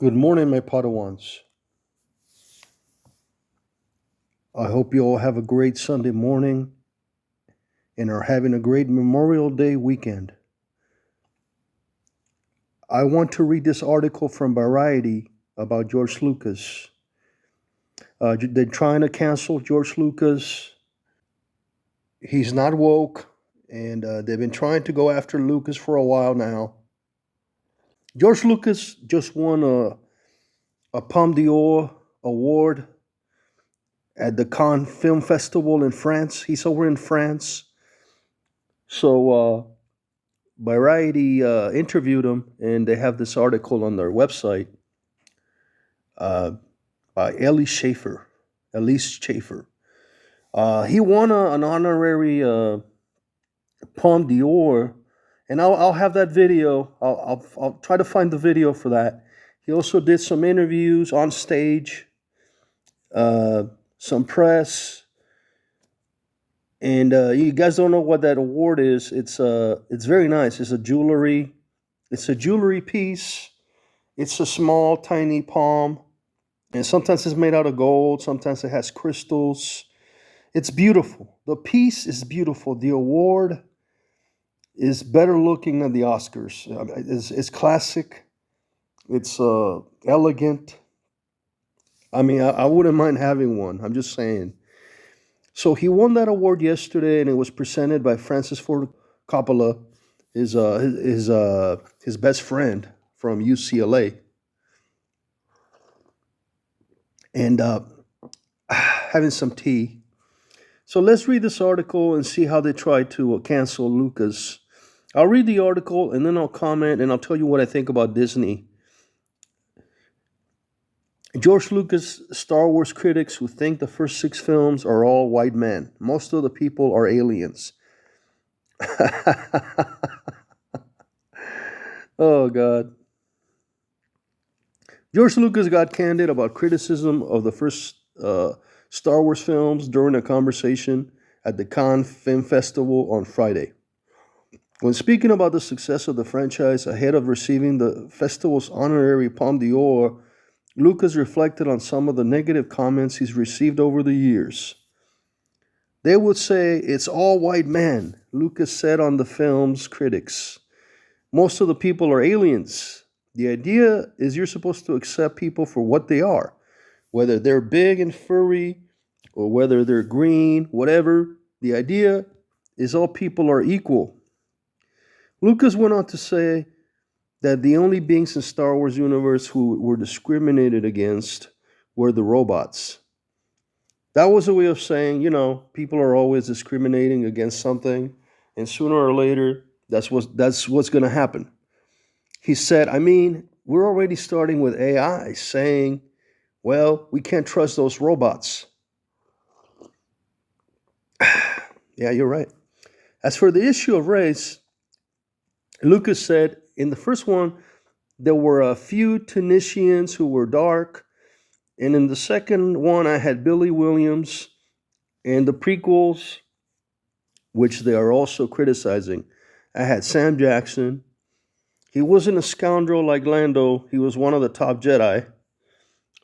Good morning, my Padawans. I hope you all have a great Sunday morning and are having a great Memorial Day weekend. I want to read this article from Variety about George Lucas. They're trying to cancel George Lucas. He's not woke, and they've been trying to go after Lucas for a while now. George Lucas just won a Palme d'Or award at the Cannes Film Festival in France. He's over in France. So Variety interviewed him, and they have this article on their website uh, by Elise Schaefer. He won an honorary Palme d'Or, and I'll have that video. I'll try to find the video for that. He also did some interviews on stage, some press, and you guys don't know what that award is. It's very nice. It's a jewelry piece. It's a small, tiny palm, and sometimes it's made out of gold. Sometimes it has crystals. It's beautiful. The piece is beautiful. The award is better looking than the Oscars. It's classic. It's elegant. I mean, I wouldn't mind having one. I'm just saying. So he won that award yesterday, and it was presented by Francis Ford Coppola, his best friend from UCLA, and having some tea. So let's read this article and see how they try to cancel Lucas. I'll read the article and then I'll comment and I'll tell you what I think about Disney. George Lucas Star Wars critics who think the first 6 films are all white men. Most of the people are aliens. Oh, God. George Lucas got candid about criticism of the first Star Wars films during a conversation at the Cannes Film Festival on Friday. When speaking about the success of the franchise ahead of receiving the festival's honorary Palme d'Or, Lucas reflected on some of the negative comments he's received over the years. They would say, "It's all white men," Lucas said on the film's critics. "Most of the people are aliens. The idea is you're supposed to accept people for what they are, whether they're big and furry or whether they're green, whatever. The idea is all people are equal." Lucas went on to say that the only beings in Star Wars universe who were discriminated against were the robots. That was a way of saying, people are always discriminating against something, and sooner or later, that's what's going to happen. He said, we're already starting with AI saying, well, we can't trust those robots. Yeah, you're right. As for the issue of race, Lucas said, in the first one, there were a few Tunisians who were dark. And in the second one, I had Billy Williams. And the prequels, which they are also criticizing, I had Sam Jackson. He wasn't a scoundrel like Lando. He was one of the top Jedi.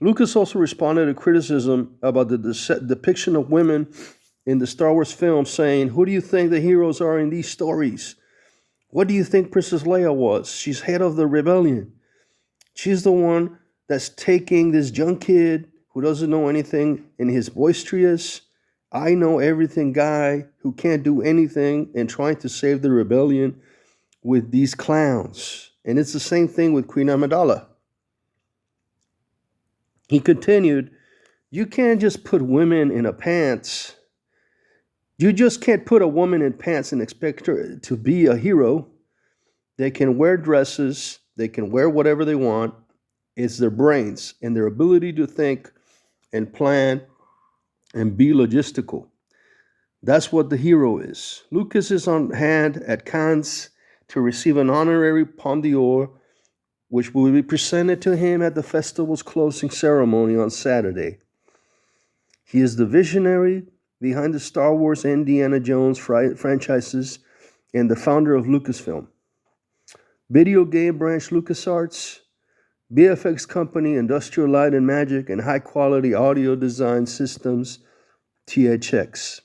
Lucas also responded to criticism about the depiction of women in the Star Wars films, saying, "Who do you think the heroes are in these stories? What do you think Princess Leia was? She's head of the rebellion. She's the one that's taking this young kid who doesn't know anything and his boisterous, I know everything guy who can't do anything and trying to save the rebellion with these clowns." And it's the same thing with Queen Amidala. He continued, "You can't just put women in a pants. You just can't put a woman in pants and expect her to be a hero. They can wear dresses. They can wear whatever they want. It's their brains and their ability to think and plan and be logistical. That's what the hero is." Lucas is on hand at Cannes to receive an honorary Palme d'Or, which will be presented to him at the festival's closing ceremony on Saturday. He is the visionary behind the Star Wars and Indiana Jones franchises and the founder of Lucasfilm. Video game branch LucasArts, BFX company, Industrial Light and Magic, and high quality audio design systems, THX.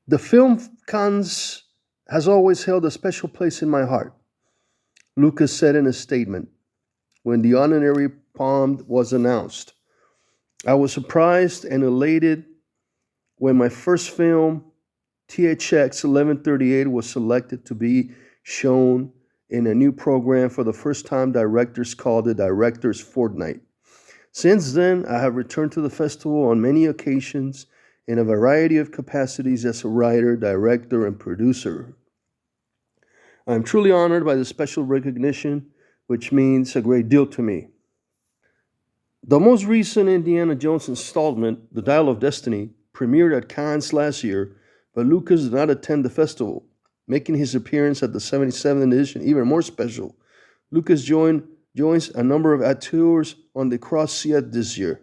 The film cons has always held a special place in my heart, Lucas said in a statement when the honorary palm was announced. I was surprised and elated when my first film, THX 1138, was selected to be shown in a new program for the first time directors called the Directors Fortnight. Since then, I have returned to the festival on many occasions in a variety of capacities as a writer, director, and producer. I am truly honored by the special recognition, which means a great deal to me. The most recent Indiana Jones installment, The Dial of Destiny, premiered at Cannes last year, but Lucas did not attend the festival, making his appearance at the 77th edition even more special. Lucas joins a number of auteurs on the cross-seat this year,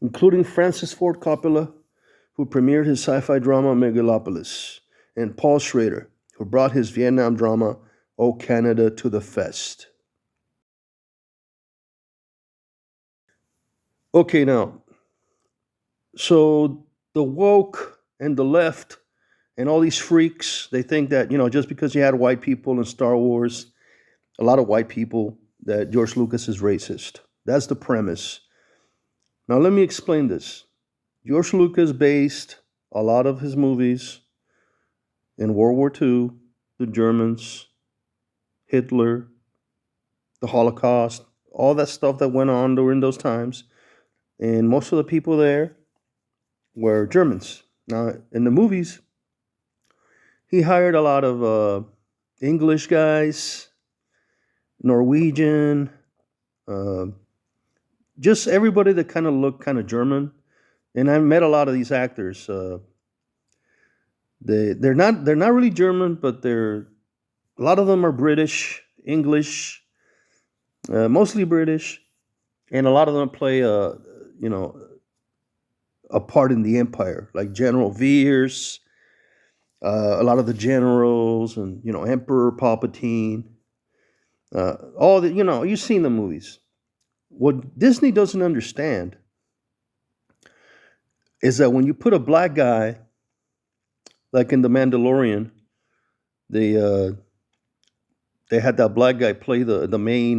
including Francis Ford Coppola, who premiered his sci-fi drama Megalopolis, and Paul Schrader, who brought his Vietnam drama O Canada to the fest. Okay, now, so the woke and the left and all these freaks, they think that, just because you had white people in Star Wars, a lot of white people, that George Lucas is racist. That's the premise. Now, let me explain this. George Lucas based a lot of his movies in World War II, the Germans, Hitler, the Holocaust, all that stuff that went on during those times. And most of the people there were Germans. Now, in the movies, he hired a lot of English guys, Norwegian, uh, just everybody that kind of looked kind of German. And I met a lot of these actors. They're not really German, but a lot of them are British, English, mostly British, and a lot of them play you know a part in the Empire, like General Veers, a lot of the generals, and Emperor Palpatine. All the you've seen the movies. What Disney doesn't understand is that when you put a black guy, like in The Mandalorian, they uh, they had that black guy play the main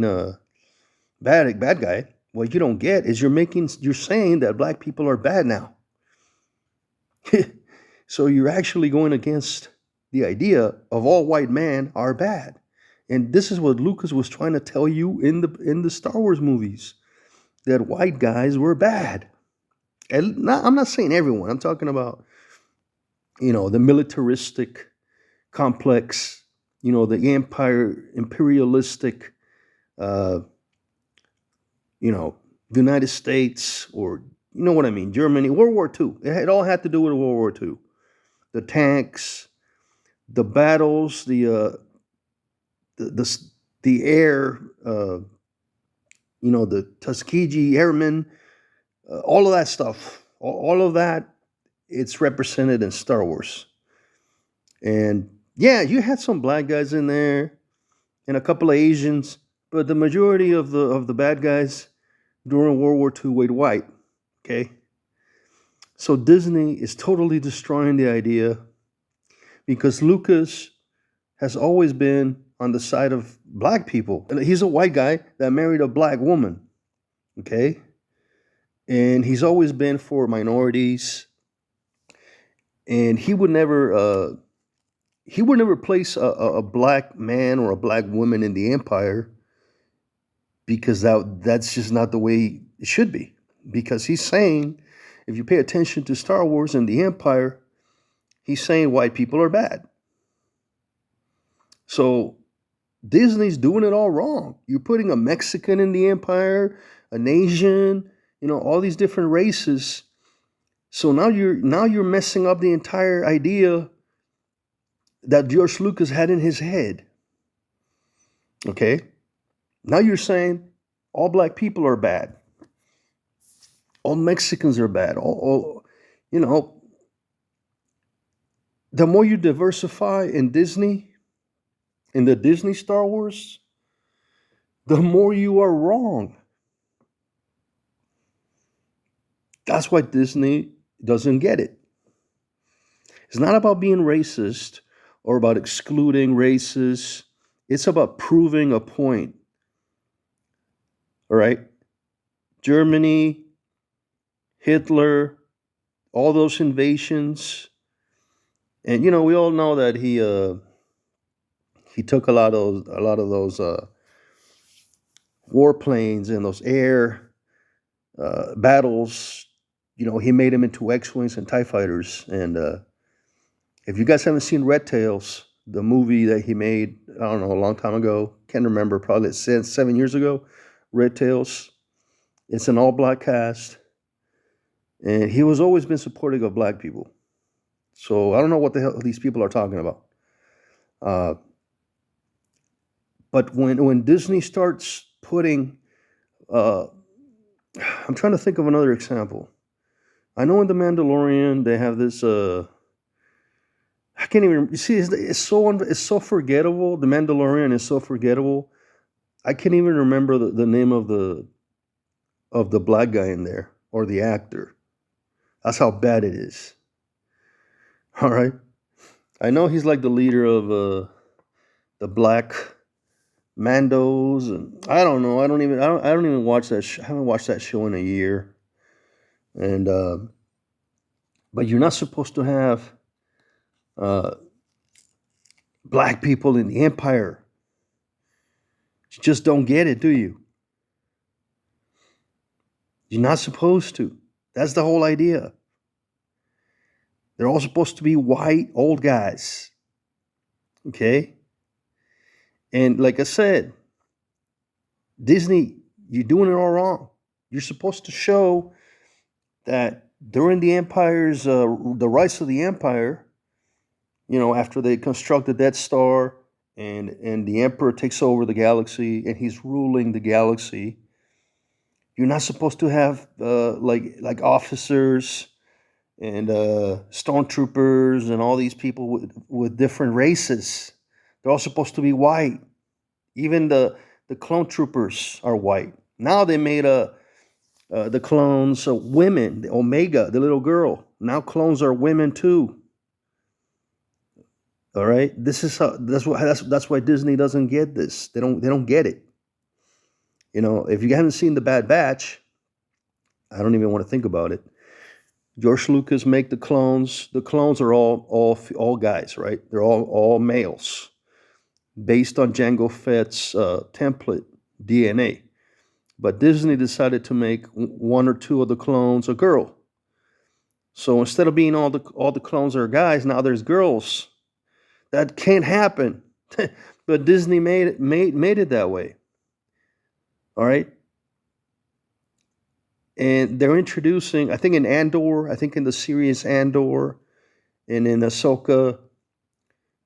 bad guy. What you don't get is you're saying that black people are bad now. So you're actually going against the idea of all white men are bad. And this is what Lucas was trying to tell you in the Star Wars movies, that white guys were bad. And I'm not saying everyone. I'm talking about the militaristic complex, the imperialistic, uh, the United States, or you know what I mean, Germany, World War II. It all had to do with World War II. The tanks, the battles, the the air, the Tuskegee Airmen, all of that stuff, all of that, it's represented in Star Wars. And yeah, you had some black guys in there and a couple of Asians, but the majority of the bad guys during World War II were white. Okay, so Disney is totally destroying the idea because Lucas has always been on the side of black people. And he's a white guy that married a black woman. Okay, and he's always been for minorities, and he would never place a black man or a black woman in the empire, because that's just not the way it should be. Because he's saying, if you pay attention to Star Wars and the Empire, he's saying white people are bad. So Disney's doing it all wrong. You're putting a Mexican in the Empire, an Asian, all these different races. So now you're messing up the entire idea that George Lucas had in his head. Okay? Now you're saying all black people are bad. All Mexicans are bad. All the more you diversify in Disney, in the Disney Star Wars, the more you are wrong. That's why Disney doesn't get it. It's not about being racist or about excluding races. It's about proving a point. All right? Germany, Hitler, all those invasions, and we all know that he took a lot of those warplanes and those air battles. He made them into X-wings and Tie fighters. And if you guys haven't seen Red Tails, the movie that he made, I don't know, a long time ago, can't remember, probably 7 years ago, Red Tails. It's an all-black cast, and he was always been supportive of black people. So I don't know what the hell these people are talking about. But when Disney starts putting, I'm trying to think of another example. I know in The Mandalorian they have this. I can't even. You see, it's so forgettable. The Mandalorian is so forgettable. I can't even remember the name of the black guy in there or the actor. That's how bad it is. All right. I know he's like the leader of the black Mandos, and I don't know. I don't even watch that. I haven't watched that show in a year. And but you're not supposed to have uh, black people in the empire. You just don't get it, do you? You're not supposed to. That's the whole idea. They're all supposed to be white old guys. Okay? And like I said, Disney, you're doing it all wrong. You're supposed to show that during the empire's, the rise of the empire, after they construct the Death Star and the emperor takes over the galaxy and he's ruling the galaxy, you're not supposed to have like officers and stormtroopers and all these people with different races. They're all supposed to be white. Even the clone troopers are white. Now they made the clones women. The Omega, the little girl. Now clones are women too. All right. That's why Disney doesn't get this. They don't get it. If you haven't seen The Bad Batch, I don't even want to think about it. George Lucas make the clones. The clones are all guys, right? They're all males, based on Jango Fett's template DNA. But Disney decided to make one or two of the clones a girl. So instead of being all the clones are guys, now there's girls. That can't happen. But Disney made it that way. All right. And they're introducing, I think in Andor, I think in the series Andor, and in Ahsoka,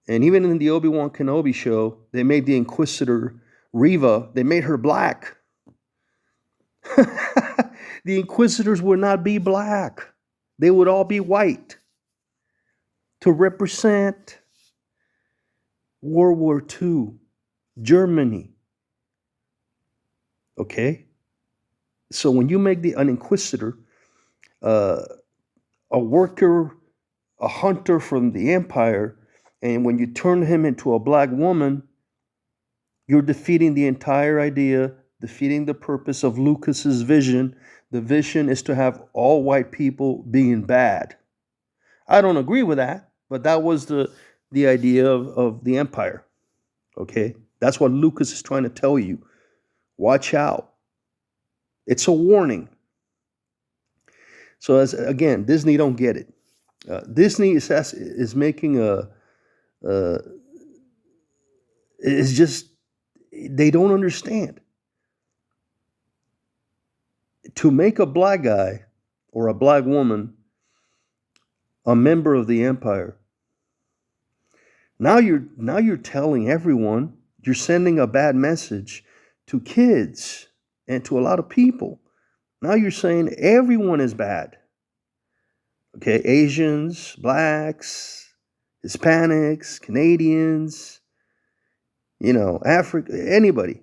and even in the Obi-Wan Kenobi show, they made the Inquisitor Reva. They made her black. The Inquisitors would not be black. They would all be white to represent World War II, Germany. Okay? So when you make an Inquisitor, a worker, a hunter from the Empire, and when you turn him into a black woman, you're defeating the entire idea, defeating the purpose of Lucas's vision. The vision is to have all white people being bad. I don't agree with that, but that was the idea of the Empire. Okay? That's what Lucas is trying to tell you. Watch out. It's a warning. So again, Disney don't get it. Disney is making it's just, they don't understand. To make a black guy or a black woman a member of the empire, now you're telling everyone, you're sending a bad message to kids and to a lot of people. Now you're saying everyone is bad. Okay, Asians, blacks, Hispanics, Canadians, Africa, anybody.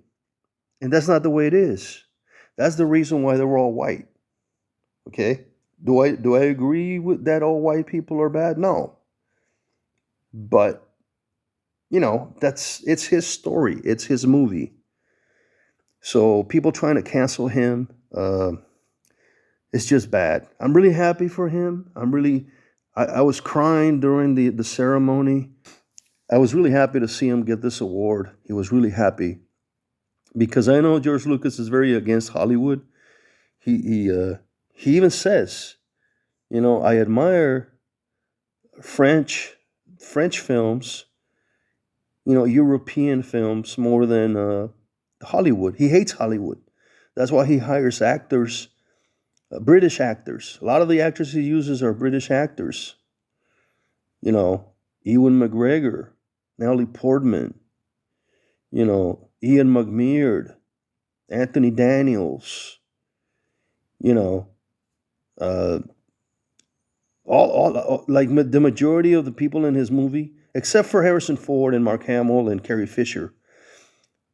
And that's not the way it is. That's the reason why they're all white. Okay? Do I agree with that all white people are bad? No. But it's his story. It's his movie. So people trying to cancel him, it's just bad. I'm really happy for him. I was crying during the ceremony. I was really happy to see him get this award. He was really happy because I know George Lucas is very against Hollywood. He even says, I admire French films, European films more than Hollywood. He hates Hollywood. That's why he hires actors, British actors. A lot of the actors he uses are British actors. Ewan McGregor, Natalie Portman, Ian McMeard, Anthony Daniels, uh, all like the majority of the people in his movie, except for Harrison Ford and Mark Hamill and Carrie Fisher.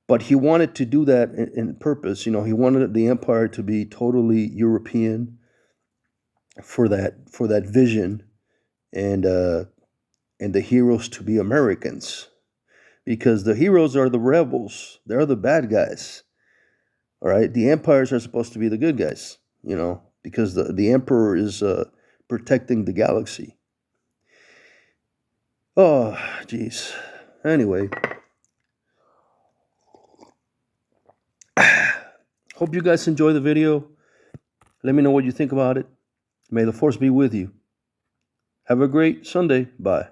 But he wanted to do that in purpose. He wanted the Empire to be totally European for that vision, and the heroes to be Americans, because the heroes are the rebels. They're the bad guys. All right, the empires are supposed to be the good guys. Because the emperor is protecting the galaxy. Oh, jeez. Anyway, hope you guys enjoy the video. Let me know what you think about it. May the force be with you. Have a great Sunday. Bye.